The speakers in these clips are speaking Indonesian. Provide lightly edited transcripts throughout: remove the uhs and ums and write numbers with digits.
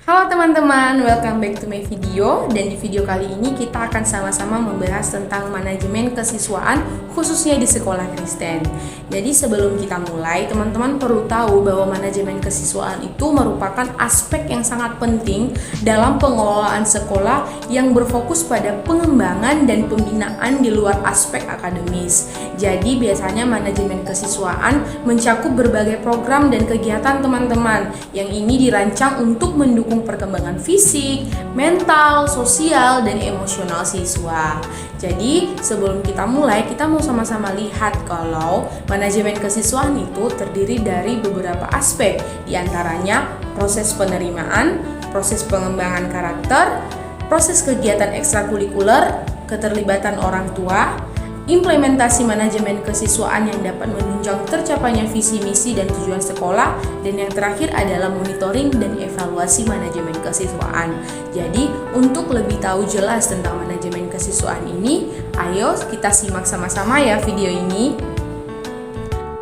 Halo teman-teman, welcome back to my video. Dan di video kali ini kita akan sama-sama membahas tentang manajemen kesiswaan khususnya di sekolah Kristen. Jadi sebelum kita mulai, teman-teman perlu tahu bahwa manajemen kesiswaan itu merupakan aspek yang sangat penting dalam pengelolaan sekolah yang berfokus pada pengembangan dan pembinaan di luar aspek akademis. Jadi biasanya manajemen kesiswaan mencakup berbagai program dan kegiatan teman-teman yang ini dirancang untuk mendukung perkembangan fisik, mental, sosial, dan emosional siswa. Jadi sebelum kita mulai, kita mau sama-sama lihat kalau manajemen kesiswaan itu terdiri dari beberapa aspek, diantaranya proses penerimaan, proses pengembangan karakter, proses kegiatan ekstrakurikuler, keterlibatan orang tua, implementasi manajemen kesiswaan yang dapat menunjang tercapainya visi misi dan tujuan sekolah, dan yang terakhir adalah monitoring dan evaluasi manajemen kesiswaan. Jadi untuk lebih tahu jelas tentang manajemen kesiswaan ini, ayo kita simak sama-sama ya video ini.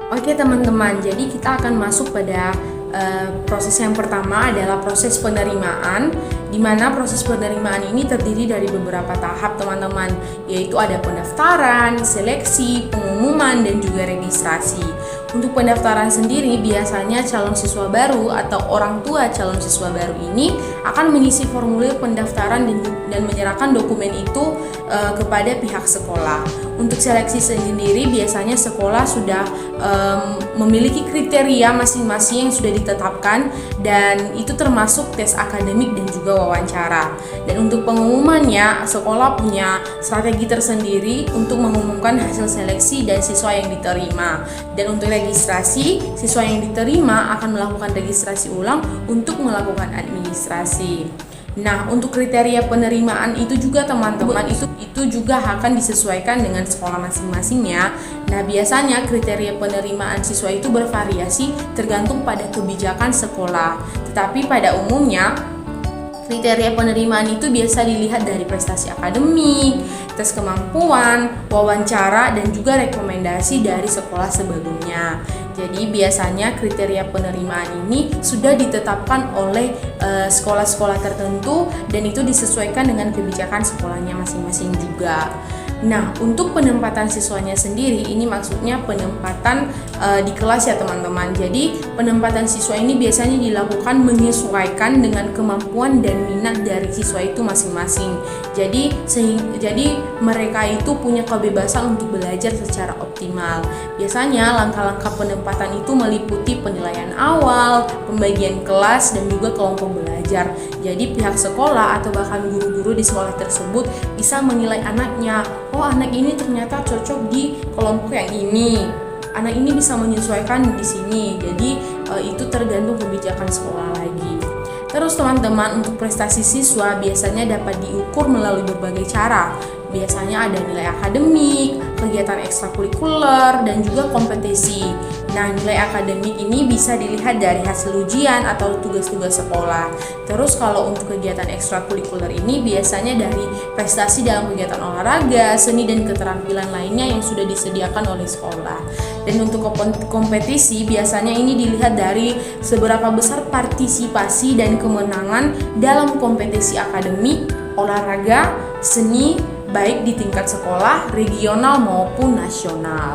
Oke teman-teman, jadi kita akan masuk pada proses yang pertama adalah proses penerimaan, di mana proses penerimaan ini terdiri dari beberapa tahap teman-teman, yaitu ada pendaftaran, seleksi, pengumuman, dan juga registrasi. Untuk pendaftaran sendiri, biasanya calon siswa baru atau orang tua calon siswa baru ini akan mengisi formulir pendaftaran dan menyerahkan dokumen itu kepada pihak sekolah. Untuk seleksi sendiri, biasanya sekolah sudah memiliki kriteria masing-masing yang sudah ditetapkan, dan itu termasuk tes akademik dan juga wawancara. Dan untuk pengumumannya, sekolah punya strategi tersendiri untuk mengumumkan hasil seleksi dan siswa yang diterima. Dan untuk registrasi, siswa yang diterima akan melakukan registrasi ulang untuk melakukan administrasi. Nah, untuk kriteria penerimaan itu juga teman-teman itu juga akan disesuaikan dengan sekolah masing-masing ya. Nah, biasanya kriteria penerimaan siswa itu bervariasi tergantung pada kebijakan sekolah. Tetapi pada umumnya kriteria penerimaan itu biasa dilihat dari prestasi akademik, tes kemampuan, wawancara, dan juga rekomendasi dari sekolah sebelumnya. Jadi biasanya kriteria penerimaan ini sudah ditetapkan oleh sekolah-sekolah tertentu, dan itu disesuaikan dengan kebijakan sekolahnya masing-masing juga. Nah, untuk penempatan siswanya sendiri, ini maksudnya penempatan di kelas ya teman-teman. Jadi penempatan siswa ini biasanya dilakukan menyesuaikan dengan kemampuan dan minat dari siswa itu masing-masing. Jadi mereka itu punya kebebasan untuk belajar secara optimal. Biasanya langkah-langkah penempatan itu meliputi penilaian awal, pembagian kelas, dan juga kelompok belajar. Jadi pihak sekolah atau bahkan guru-guru di sekolah tersebut bisa menilai anaknya, oh anak ini ternyata cocok di kelompok yang ini, anak ini bisa menyesuaikan di sini. Jadi itu tergantung kebijakan sekolah lagi. Terus teman-teman, untuk prestasi siswa biasanya dapat diukur melalui berbagai cara. Biasanya ada nilai akademik, kegiatan ekstrakurikuler, dan juga kompetisi. Nah, nilai akademik ini bisa dilihat dari hasil ujian atau tugas-tugas sekolah. Terus kalau untuk kegiatan ekstrakurikuler ini biasanya dari prestasi dalam kegiatan olahraga, seni, dan keterampilan lainnya yang sudah disediakan oleh sekolah. Dan untuk kompetisi biasanya ini dilihat dari seberapa besar partisipasi dan kemenangan dalam kompetisi akademik, olahraga, seni, baik di tingkat sekolah, regional maupun nasional.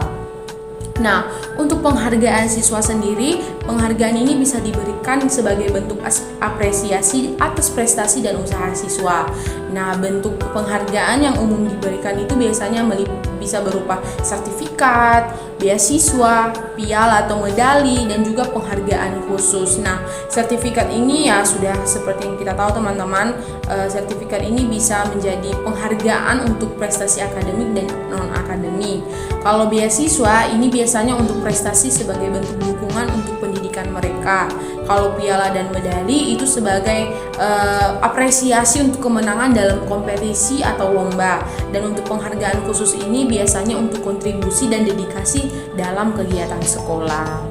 Nah, untuk penghargaan siswa sendiri, penghargaan ini bisa diberikan sebagai bentuk apresiasi atas prestasi dan usaha siswa. Nah, bentuk penghargaan yang umum diberikan itu biasanya bisa berupa sertifikat, beasiswa, piala atau medali, dan juga penghargaan khusus. Nah, sertifikat ini ya sudah seperti yang kita tahu teman-teman, sertifikat ini bisa menjadi penghargaan untuk prestasi akademik dan non-akademik. Kalau beasiswa ini biasanya untuk prestasi sebagai bentuk dukungan untuk pendidikan mereka. Kalau piala dan medali itu sebagai apresiasi untuk kemenangan dalam kompetisi atau lomba. Dan untuk penghargaan khusus ini biasanya untuk kontribusi dan dedikasi dalam kegiatan sekolah.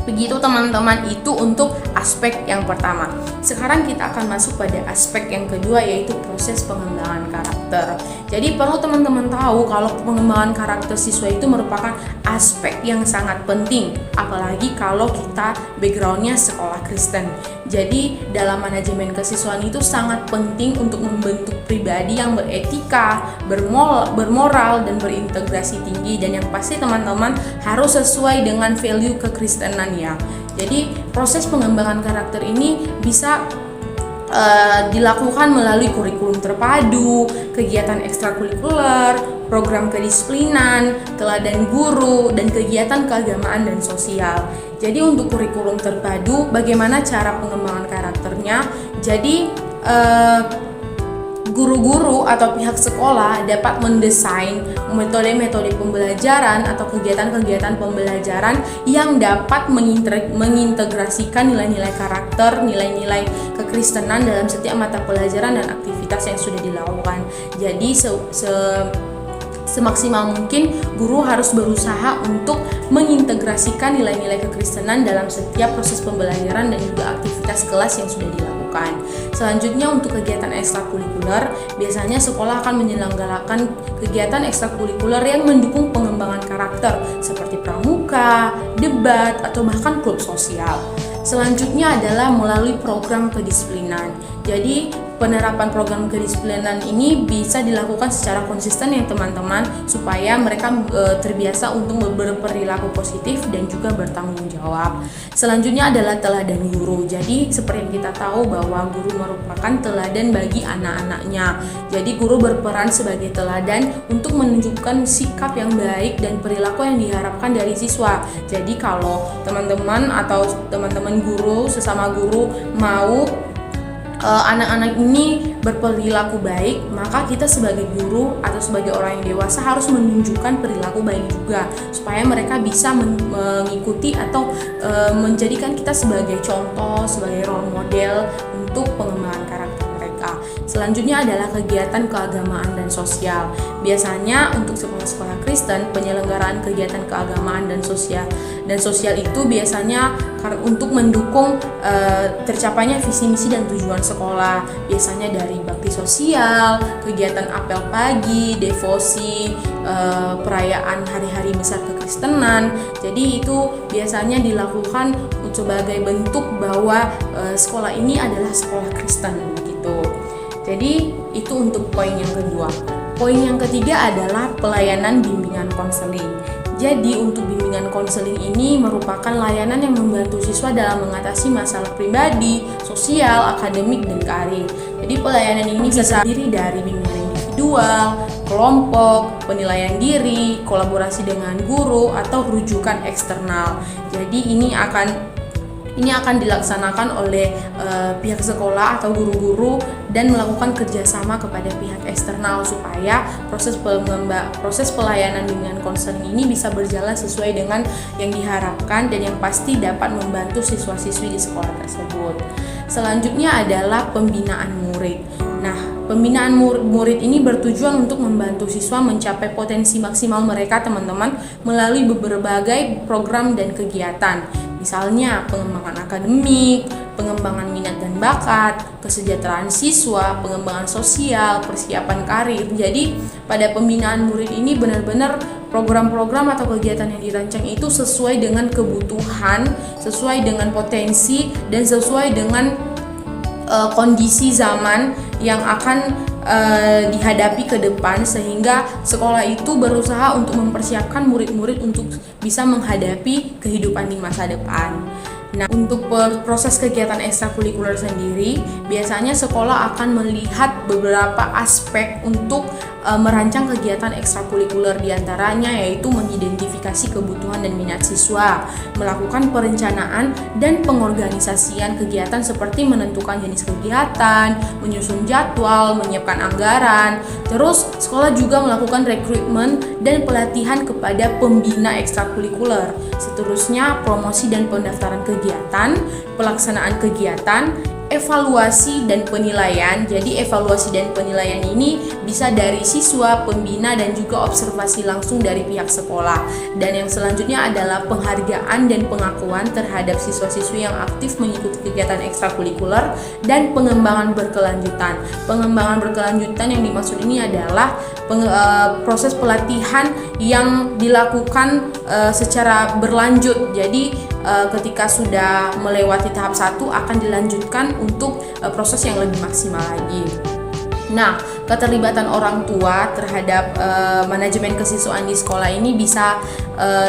Begitu teman-teman, itu untuk aspek yang pertama. Sekarang kita akan masuk pada aspek yang kedua, yaitu proses pengembangan karakter. Jadi perlu teman-teman tahu kalau pengembangan karakter siswa itu merupakan aspek yang sangat penting, apalagi kalau kita backgroundnya sekolah Kristen. Jadi dalam manajemen kesiswaan itu sangat penting untuk membentuk pribadi yang beretika, bermoral, dan berintegrasi tinggi. Dan yang pasti teman-teman harus sesuai dengan value kekristenan ya. Jadi proses pengembangan karakter ini bisa dilakukan melalui kurikulum terpadu, kegiatan ekstrakurikuler, program kedisiplinan, teladan guru, dan kegiatan keagamaan dan sosial. Jadi untuk kurikulum terpadu, bagaimana cara pengembangan karakternya? Jadi guru-guru atau pihak sekolah dapat mendesain metode-metode pembelajaran atau kegiatan-kegiatan pembelajaran yang dapat mengintegrasikan nilai-nilai karakter, nilai-nilai kekristenan dalam setiap mata pelajaran dan aktivitas yang sudah dilakukan. Jadi semaksimal mungkin guru harus berusaha untuk mengintegrasikan nilai-nilai kekristenan dalam setiap proses pembelajaran dan juga aktivitas kelas yang sudah dilakukan. Selanjutnya untuk kegiatan ekstrakurikuler, biasanya sekolah akan menyelenggarakan kegiatan ekstrakurikuler yang mendukung pengembangan karakter seperti pramuka, debat, atau bahkan klub sosial. Selanjutnya adalah melalui program kedisiplinan. Jadi penerapan program kedisiplinan ini bisa dilakukan secara konsisten ya teman-teman, supaya mereka terbiasa untuk berperilaku positif dan juga bertanggung jawab. Selanjutnya adalah teladan guru. Jadi seperti yang kita tahu bahwa guru merupakan teladan bagi anak-anaknya. Jadi guru berperan sebagai teladan untuk menunjukkan sikap yang baik dan perilaku yang diharapkan dari siswa. Jadi kalau teman-teman atau teman-teman guru, sesama guru mau anak-anak ini berperilaku baik, maka kita sebagai guru atau sebagai orang yang dewasa harus menunjukkan perilaku baik juga, supaya mereka bisa mengikuti atau menjadikan kita sebagai contoh, sebagai role model untuk pengembangan karakter mereka. Selanjutnya adalah kegiatan keagamaan dan sosial. Biasanya untuk sekolah-sekolah Kristen, penyelenggaraan kegiatan keagamaan dan sosial itu biasanya untuk mendukung tercapainya visi misi dan tujuan sekolah. Biasanya dari bakti sosial, kegiatan apel pagi, devosi, perayaan hari-hari besar kekristenan. Jadi itu biasanya dilakukan sebagai bentuk bahwa sekolah ini adalah sekolah Kristen gitu. Jadi itu untuk poin yang kedua. Poin yang ketiga adalah pelayanan bimbingan konseling. Jadi untuk bimbingan konseling ini merupakan layanan yang membantu siswa dalam mengatasi masalah pribadi, sosial, akademik, dan karir. Jadi pelayanan ini bisa terdiri dari bimbingan individual, kelompok, penilaian diri, kolaborasi dengan guru, atau rujukan eksternal. Jadi ini akan dilaksanakan oleh pihak sekolah atau guru-guru dan melakukan kerjasama kepada pihak eksternal supaya proses pelayanan bimbingan konseling ini bisa berjalan sesuai dengan yang diharapkan dan yang pasti dapat membantu siswa-siswi di sekolah tersebut. Selanjutnya adalah pembinaan murid. Nah, pembinaan murid ini bertujuan untuk membantu siswa mencapai potensi maksimal mereka teman-teman melalui berbagai program dan kegiatan. Misalnya pengembangan akademik, pengembangan minat dan bakat, kesejahteraan siswa, pengembangan sosial, persiapan karir. Jadi pada pembinaan murid ini benar-benar program-program atau kegiatan yang dirancang itu sesuai dengan kebutuhan, sesuai dengan potensi, dan sesuai dengan kondisi zaman yang akan dihadapi ke depan, sehingga sekolah itu berusaha untuk mempersiapkan murid-murid untuk bisa menghadapi kehidupan di masa depan. Nah, untuk proses kegiatan ekstrakurikuler sendiri, biasanya sekolah akan melihat beberapa aspek untuk merancang kegiatan ekstrakurikuler, diantaranya yaitu mengidentifikasi kebutuhan dan minat siswa, melakukan perencanaan dan pengorganisasian kegiatan seperti menentukan jenis kegiatan, menyusun jadwal, menyiapkan anggaran. Terus sekolah juga melakukan rekrutmen dan pelatihan kepada pembina ekstrakurikuler. Seterusnya promosi dan pendaftaran kegiatan, pelaksanaan kegiatan, evaluasi dan penilaian. Jadi evaluasi dan penilaian ini bisa dari siswa, pembina, dan juga observasi langsung dari pihak sekolah. Dan yang selanjutnya adalah penghargaan dan pengakuan terhadap siswa-siswi yang aktif mengikuti kegiatan ekstrakurikuler dan pengembangan berkelanjutan. Pengembangan berkelanjutan yang dimaksud ini adalah proses pelatihan yang dilakukan secara berlanjut. Jadi ketika sudah melewati tahap 1 akan dilanjutkan untuk proses yang lebih maksimal lagi. Nah, keterlibatan orang tua terhadap manajemen kesiswaan di sekolah ini bisa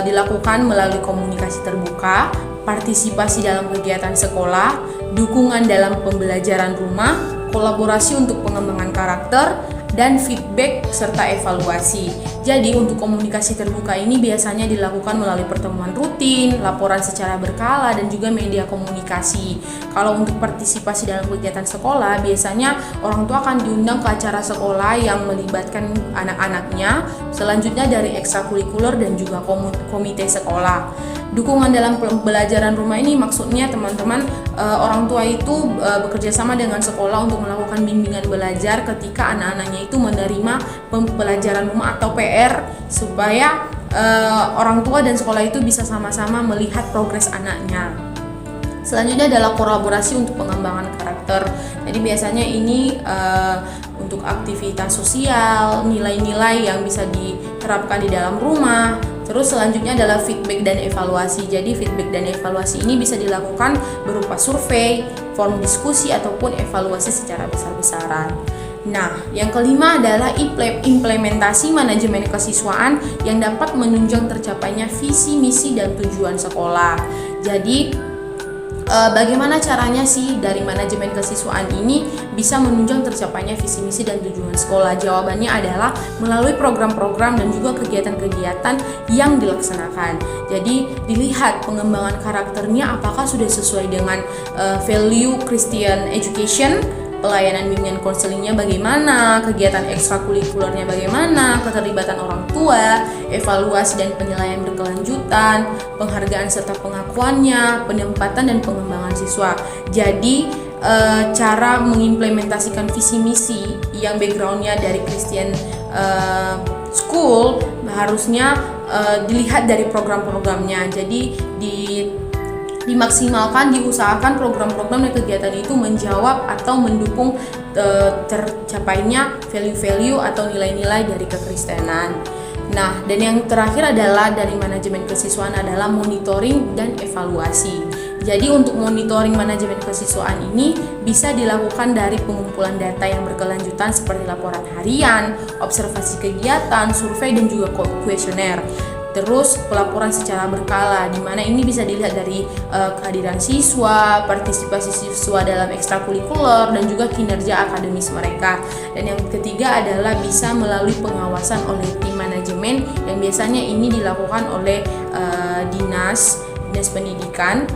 dilakukan melalui komunikasi terbuka, partisipasi dalam kegiatan sekolah, dukungan dalam pembelajaran rumah, kolaborasi untuk pengembangan karakter, dan feedback serta evaluasi. Jadi untuk komunikasi terbuka ini biasanya dilakukan melalui pertemuan rutin, laporan secara berkala, dan juga media komunikasi. Kalau untuk partisipasi dalam kegiatan sekolah, biasanya orang tua akan diundang ke acara sekolah yang melibatkan anak-anaknya, selanjutnya dari ekstrakurikuler dan juga komite sekolah. Dukungan dalam pembelajaran rumah ini maksudnya teman-teman, orang tua itu bekerja sama dengan sekolah untuk melakukan bimbingan belajar ketika anak-anaknya itu menerima pembelajaran rumah atau PR, supaya orang tua dan sekolah itu bisa sama-sama melihat progres anaknya. Selanjutnya adalah kolaborasi untuk pengembangan karakter. Jadi biasanya ini untuk aktivitas sosial, nilai-nilai yang bisa diterapkan di dalam rumah. Terus selanjutnya adalah feedback dan evaluasi. Jadi feedback dan evaluasi ini bisa dilakukan berupa survei, forum diskusi, ataupun evaluasi secara besar-besaran. Nah, yang kelima adalah implementasi manajemen kesiswaan yang dapat menunjang tercapainya visi, misi, dan tujuan sekolah. Jadi bagaimana caranya sih dari manajemen kesiswaan ini bisa menunjang tercapainya visi misi dan tujuan sekolah? Jawabannya adalah melalui program-program dan juga kegiatan-kegiatan yang dilaksanakan. Jadi dilihat pengembangan karakternya apakah sudah sesuai dengan value Christian education, pelayanan bimbingan konselingnya bagaimana, kegiatan ekstrakurikulernya bagaimana, keterlibatan orang tua, evaluasi dan penilaian berkelanjutan, penghargaan serta pengakuannya, penempatan dan pengembangan siswa. Jadi cara mengimplementasikan visi misi yang backgroundnya dari Christian school harusnya dilihat dari program-programnya. Jadi dimaksimalkan, diusahakan program-program dan kegiatan itu menjawab atau mendukung tercapainya value-value atau nilai-nilai dari kekristenan. Nah, dan yang terakhir adalah dari manajemen kesiswaan adalah monitoring dan evaluasi. Jadi untuk monitoring manajemen kesiswaan ini bisa dilakukan dari pengumpulan data yang berkelanjutan seperti laporan harian, observasi kegiatan, survei, dan juga kuesioner. Terus pelaporan secara berkala, di mana ini bisa dilihat dari kehadiran siswa, partisipasi siswa dalam ekstrakurikuler, dan juga kinerja akademis mereka. Dan yang ketiga adalah bisa melalui pengawasan oleh tim manajemen yang biasanya ini dilakukan oleh dinas pendidikan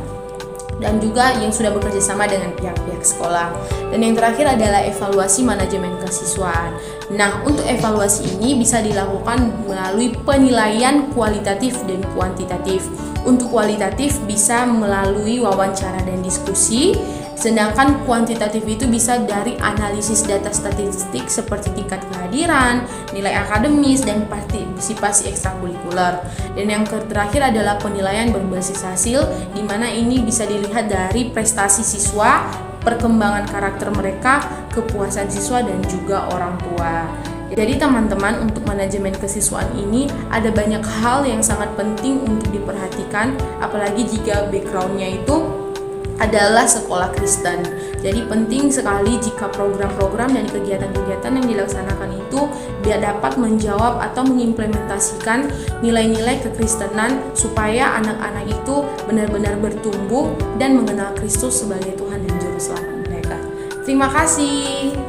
dan juga yang sudah bekerja sama dengan pihak-pihak sekolah. Dan yang terakhir adalah evaluasi manajemen kesiswaan. Nah, untuk evaluasi ini bisa dilakukan melalui penilaian kualitatif dan kuantitatif. Untuk kualitatif bisa melalui wawancara dan diskusi, sedangkan kuantitatif itu bisa dari analisis data statistik seperti tingkat kehadiran, nilai akademis, dan partisipasi ekstrakurikuler. Dan yang terakhir adalah penilaian berbasis hasil, di mana ini bisa dilihat dari prestasi siswa, perkembangan karakter mereka, kepuasan siswa, dan juga orang tua. Jadi teman-teman, untuk manajemen kesiswaan ini ada banyak hal yang sangat penting untuk diperhatikan, apalagi jika backgroundnya itu adalah sekolah Kristen. Jadi penting sekali jika program-program dan kegiatan-kegiatan yang dilaksanakan itu dia dapat menjawab atau mengimplementasikan nilai-nilai kekristenan supaya anak-anak itu benar-benar bertumbuh dan mengenal Kristus sebagai Tuhan dan Juru Selamat mereka. Terima kasih.